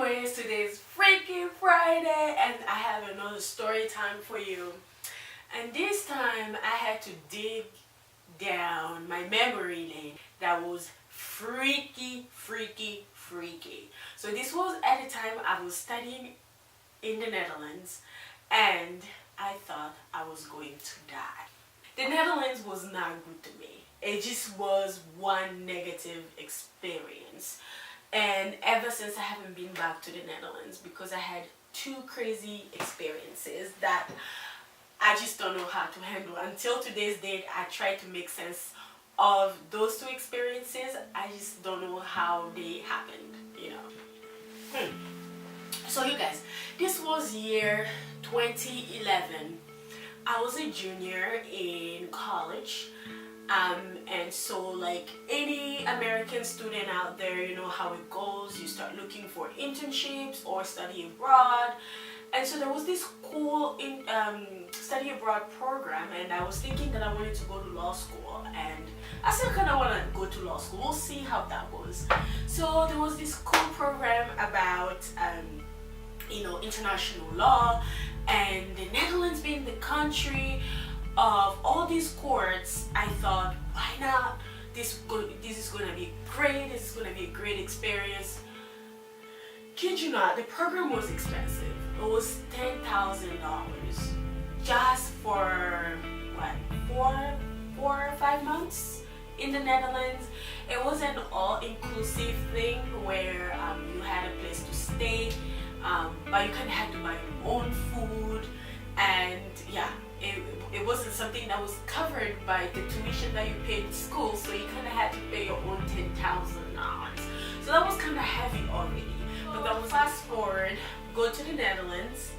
Anyways, today's Freaky Friday and I have another story time for you. And this time I had to dig down my memory lane that was freaky. So this was at the time I was studying in the Netherlands and I thought I was going to die. The Netherlands was not good to me. It just was one negative experience. And ever since I haven't been back to the Netherlands because I had two crazy experiences that I just don't know how to handle. Until today's date, I try to make sense of those two experiences. I just don't know how they happened, you know. So you guys, this was year 2011. I was a junior in college. And so like any American student out there, you know how it goes. You start looking for internships or study abroad. And so there was this cool study abroad program, and I was thinking that I wanted to go to law school, and I still kind of want to go to law school. We'll see how that goes. So there was this cool program about you know, international law, and the Netherlands being the country of all these courts, I thought, why not? This is gonna be great. This is gonna be a great experience. Kid you not, the program was expensive. It was $10,000 just for what, four or 5 months in the Netherlands. It was an all-inclusive thing where you had a place to stay, but you kind of had to buy your own food, and yeah. It wasn't something that was covered by the tuition that you paid in school, so you kind of had to pay your own $10,000. So that was kind of heavy already. But then fast forward, go to the Netherlands.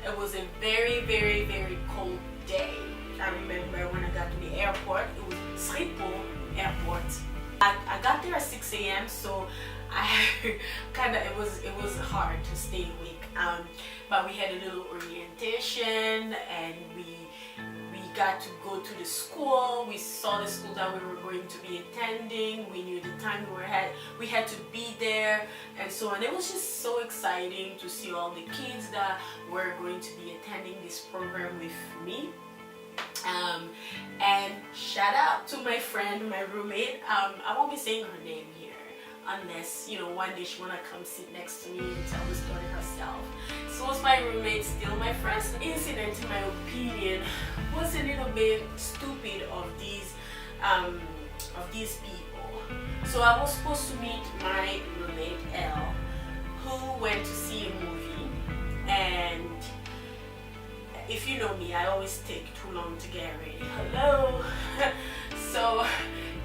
It was a very cold day. I remember when I got to the airport, it was Schiphol Airport. I got there at 6 a.m. so I it was hard to stay awake. But we had a little orientation, and we got to go to the school. We saw the school that we were going to be attending. We knew the time we had to be there, and so on. It was just so exciting to see all the kids that were going to be attending this program with me. And shout out to my friend, my roommate. I won't be saying her name here unless, you know, one day she wanna come sit next to me and tell the story herself. So was my roommate, still my friend. First incident, in my opinion, was a little bit stupid of these people. So I was supposed to meet my roommate Elle, who went to see a movie, and if you know me, I always take too long to get ready. Hello. So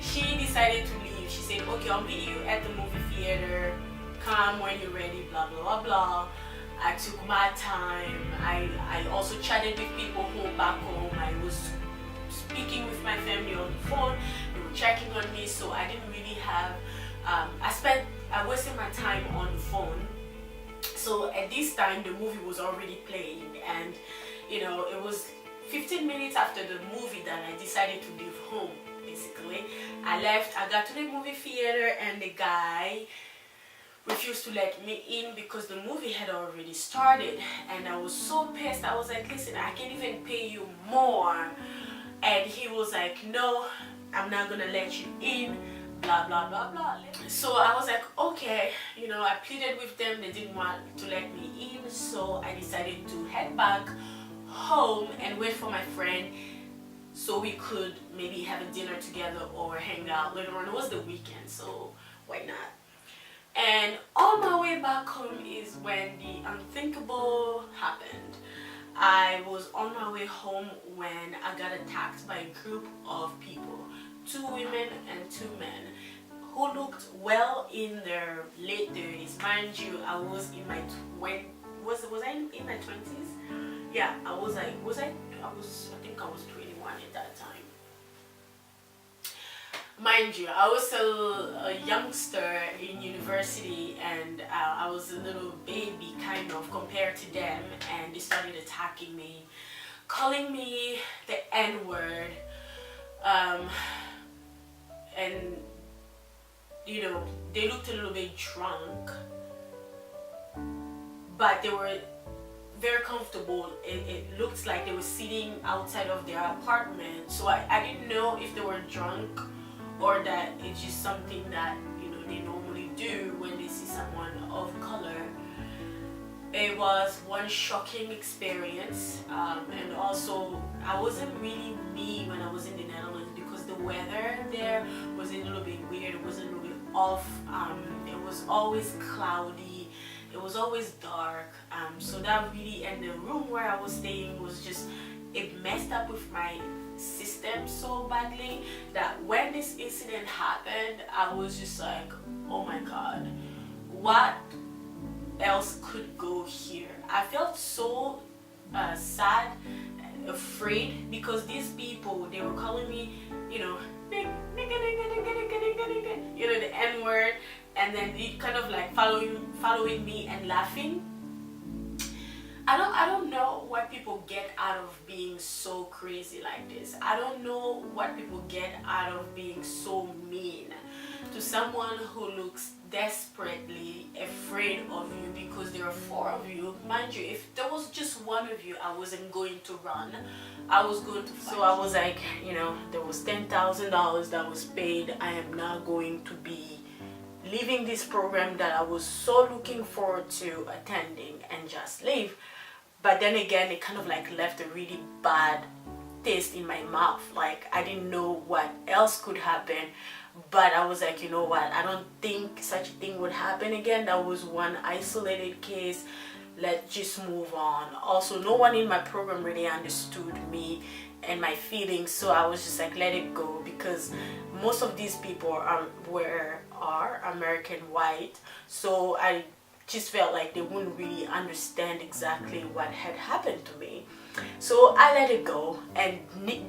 she decided to leave. She said, okay, I'll meet you at the movie theater. Come when you're ready, blah, blah, blah, blah. I took my time. I also chatted with people who were back home. I was speaking with my family on the phone. They were checking on me, so I didn't really have, I wasted my time on the phone. So at this time, the movie was already playing, and you know, it was 15 minutes after the movie that I decided to leave home, basically. I left, I got to the movie theater, and the guy refused to let me in because the movie had already started, and I was so pissed. I was like, listen, I can't even pay you more. And he was like, no, I'm not gonna let you in, blah blah blah blah. So I was like, okay, you know, I pleaded with them. They didn't want to let me in, so I decided to head back home and wait for my friend so we could maybe have a dinner together or hang out later on. It was the weekend, so why not? And on my way back home is when the unthinkable happened. I was on my way home when I got attacked by a group of people, 2 women and 2 men, who looked well in their late 30s. Mind you, I was in my was I in my 20s? Yeah, I think I was 21 at that time. Mind you, I was a youngster in university, and I was a little baby kind of compared to them, and they started attacking me, calling me the N-word, and you know, they looked a little bit drunk, but they were very comfortable. It looked like they were sitting outside of their apartment, so I didn't know if they were drunk or that it's just something that, you know, they normally do when they see someone of color. It was one shocking experience, and also I wasn't really me when I was in the Netherlands, because the weather there was a little bit weird. It was a little bit off. It was always cloudy, it was always dark, so that really, and the room where I was staying was just, it messed up with my system so badly that when this incident happened, I was just like, oh my god, what else could go here? I felt so sad, afraid, because these people, they were calling me, you know, you know, the N-word, and then it kind of like following me and laughing. I don't know what people get out of being so crazy like this. I don't know what people get out of being so mean to someone who looks desperately afraid of you, because there are 4 of you. Mind you, if there was just one of you, I wasn't going to run. I was going to fight. So I was like, you know, there was $10,000 that was paid. I am not going to be leaving this program that I was so looking forward to attending and just leave. But then again, it kind of like left a really bad taste in my mouth. Like, I didn't know what else could happen, but I was like, you know what, I don't think such a thing would happen again. That was one isolated case. Let's just move on. Also, no one in my program really understood me and my feelings, so I was just like, let it go, because most of these people are American white, so I just felt like they wouldn't really understand exactly what had happened to me. So I let it go, and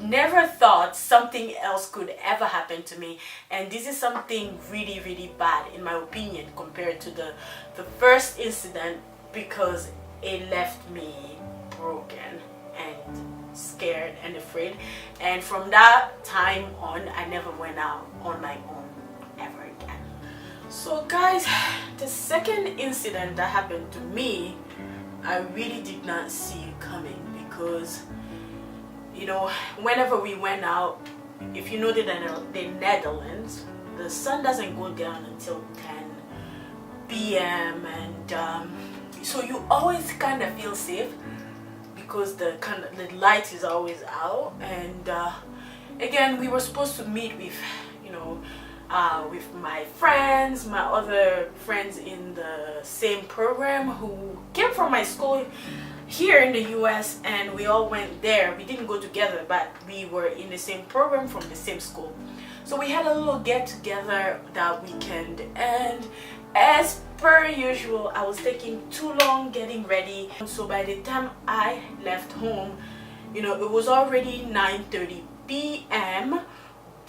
never thought something else could ever happen to me. And this is something really, really bad in my opinion compared to the first incident, because it left me broken and scared and afraid. And from that time on, I never went out on my own ever again. So guys, the second incident that happened to me, I really did not see coming, because, you know, whenever we went out, if you know the Netherlands, the sun doesn't go down until 10 p.m. and so you always kind of feel safe, because the light is always out. And again, we were supposed to meet with, you know, with my friends, my other friends in the same program who came from my school here in the US, and we all went there. We didn't go together, but we were in the same program from the same school. So we had a little get together that weekend, and as per usual, I was taking too long getting ready. So by the time I left home, you know, it was already 9:30 p.m.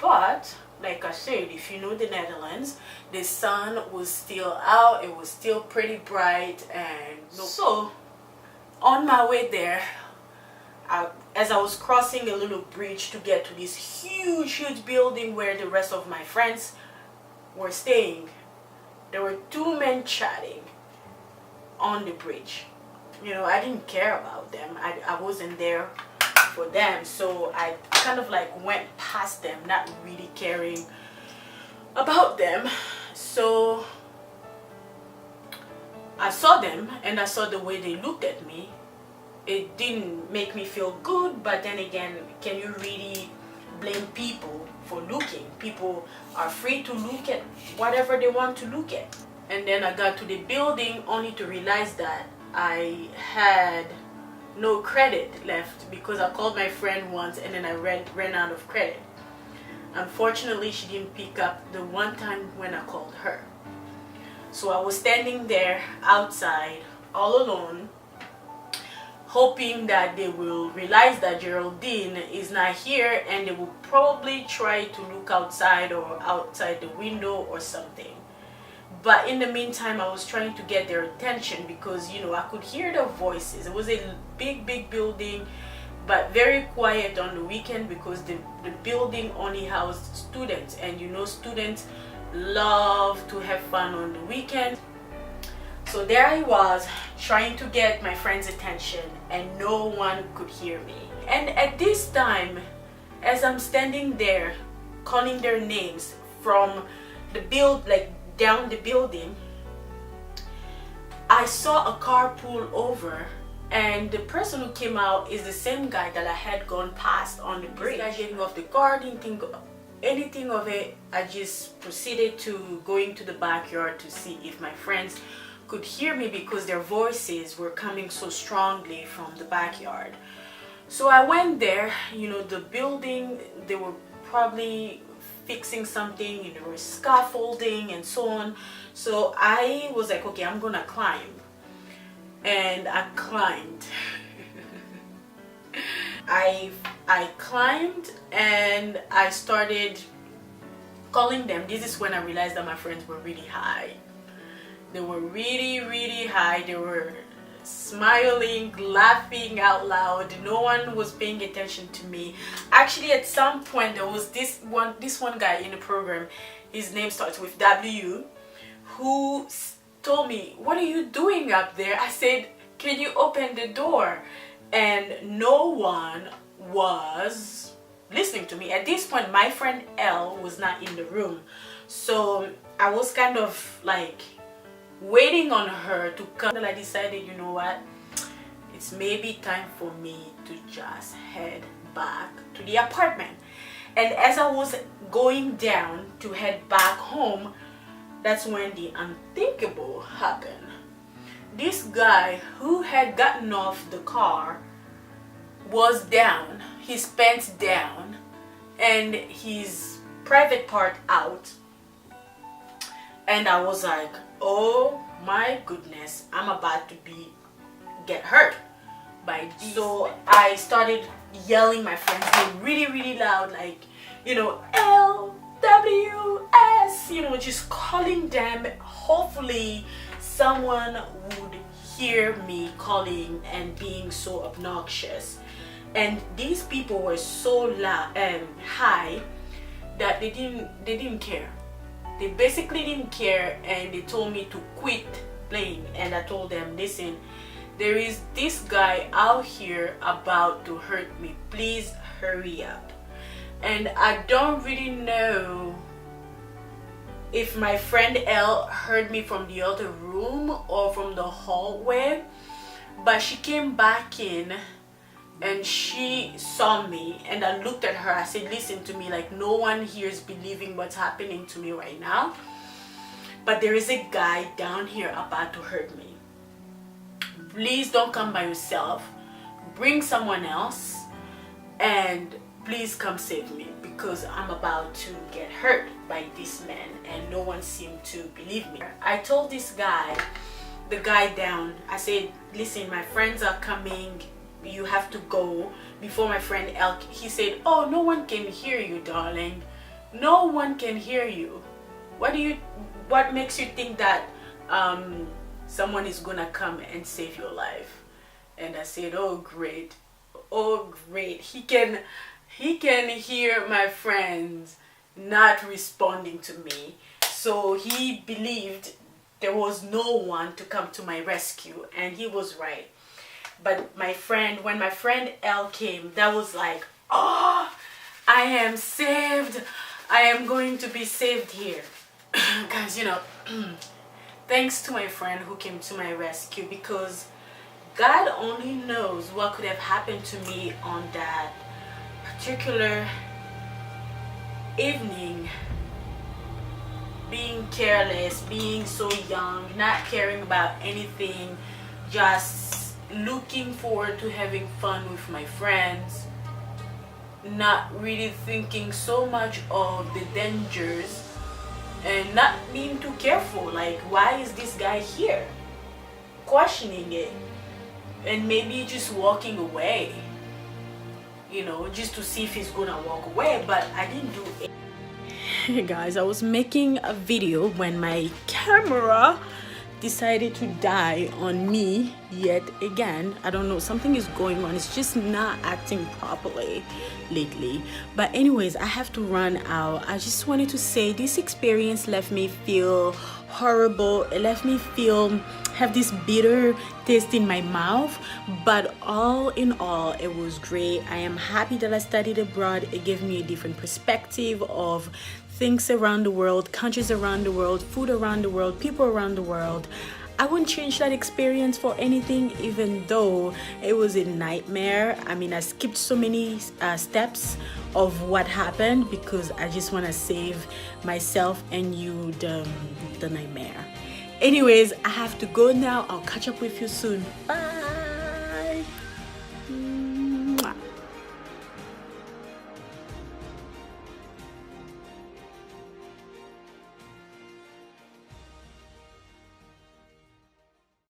But like I said, if you know the Netherlands, the sun was still out. It was still pretty bright. And so on my way there, as I was crossing a little bridge to get to this huge building where the rest of my friends were staying, there were 2 men chatting on the bridge. You know, I didn't care about them. I wasn't there for them, so I kind of like went past them, not really caring about them. So I saw them, and I saw the way they looked at me. It didn't make me feel good, but then again, can you really blame people for looking? People are free to look at whatever they want to look at. And then I got to the building only to realize that I had no credit left, because I called my friend once and then I ran out of credit. Unfortunately, she didn't pick up the one time when I called her. So I was standing there outside all alone, hoping that they will realize that Geraldine is not here, and they will probably try to look outside or outside the window or something. But in the meantime, I was trying to get their attention, because, you know, I could hear their voices. It was a big building, but very quiet on the weekend, because the building only housed students, and you know, students love to have fun on the weekend. So there I was, trying to get my friend's attention, and no one could hear me. And at this time, as I'm standing there calling their names from the down the building, I saw a car pull over, and the person who came out is the same guy that I had gone past on the bridge. I getting off the car, didn't think anything of it. I just proceeded to go into the backyard to see if my friends could hear me, because their voices were coming so strongly from the backyard. So I went there. You know, the building, they were probably fixing something, and there was scaffolding and so on. So I was like, okay, I'm gonna climb. And I climbed. I climbed and I started calling them. This is when I realized that my friends were really high. They were really high. They were smiling, laughing out loud. No one was paying attention to me. Actually, at some point there was this one guy in the program, his name starts with W, who told me, "What are you doing up there?" I said, "Can you open the door?" And no one was listening to me. At this point, my friend L was not in the room, so I was kind of like waiting on her to come. I decided, you know what, it's maybe time for me to just head back to the apartment. And as I was going down to head back home, that's when the unthinkable happened. This guy who had gotten off the car was down, his pants down and his private part out. And I was like, oh my goodness, I'm about to get hurt by this. So I started yelling my friends really loud, like, you know, LWS, you know, just calling them. Hopefully someone would hear me calling and being so obnoxious. And these people were so loud and high that they didn't care. They basically didn't care, and they told me to quit playing. And I told them, listen, there is this guy out here about to hurt me. Please hurry up. And I don't really know if my friend L heard me from the other room or from the hallway, but she came back in and she saw me, and I looked at her. I said, listen to me, like, no one here is believing what's happening to me right now, but there is a guy down here about to hurt me. Please don't come by yourself. Bring someone else, and please come save me, because I'm about to get hurt by this man, and no one seemed to believe me. I told this guy, the guy down, I said, listen, my friends are coming, you have to go before my friend L. He said, oh, no one can hear you, darling. No one can hear you. What makes you think that someone is gonna come and save your life? And I said, oh great, he can hear my friends not responding to me. So he believed there was no one to come to my rescue, and he was right. But when my friend L came, that was like, oh, I am saved. I am going to be saved here. Guys, you know, thanks to my friend who came to my rescue, because God only knows what could have happened to me on that particular evening. Being careless, being so young, not caring about anything, just looking forward to having fun with my friends, not really thinking so much of the dangers, and not being too careful, like, why is this guy here? Questioning it, and maybe just walking away, you know, just to see if he's gonna walk away. But I didn't do it. Hey guys, I was making a video when my camera decided to die on me yet again. I don't know, something is going on. It's just not acting properly lately. But anyways, I have to run out. I just wanted to say this experience left me feel horrible. It left me feel have this bitter taste in my mouth, but all in all it was great. I am happy that I studied abroad. It gave me a different perspective of things around the world, countries around the world, food around the world, people around the world. I wouldn't change that experience for anything, even though it was a nightmare. I mean, I skipped so many steps of what happened because I just want to save myself and you the nightmare. Anyways, I have to go now. I'll catch up with you soon. Bye.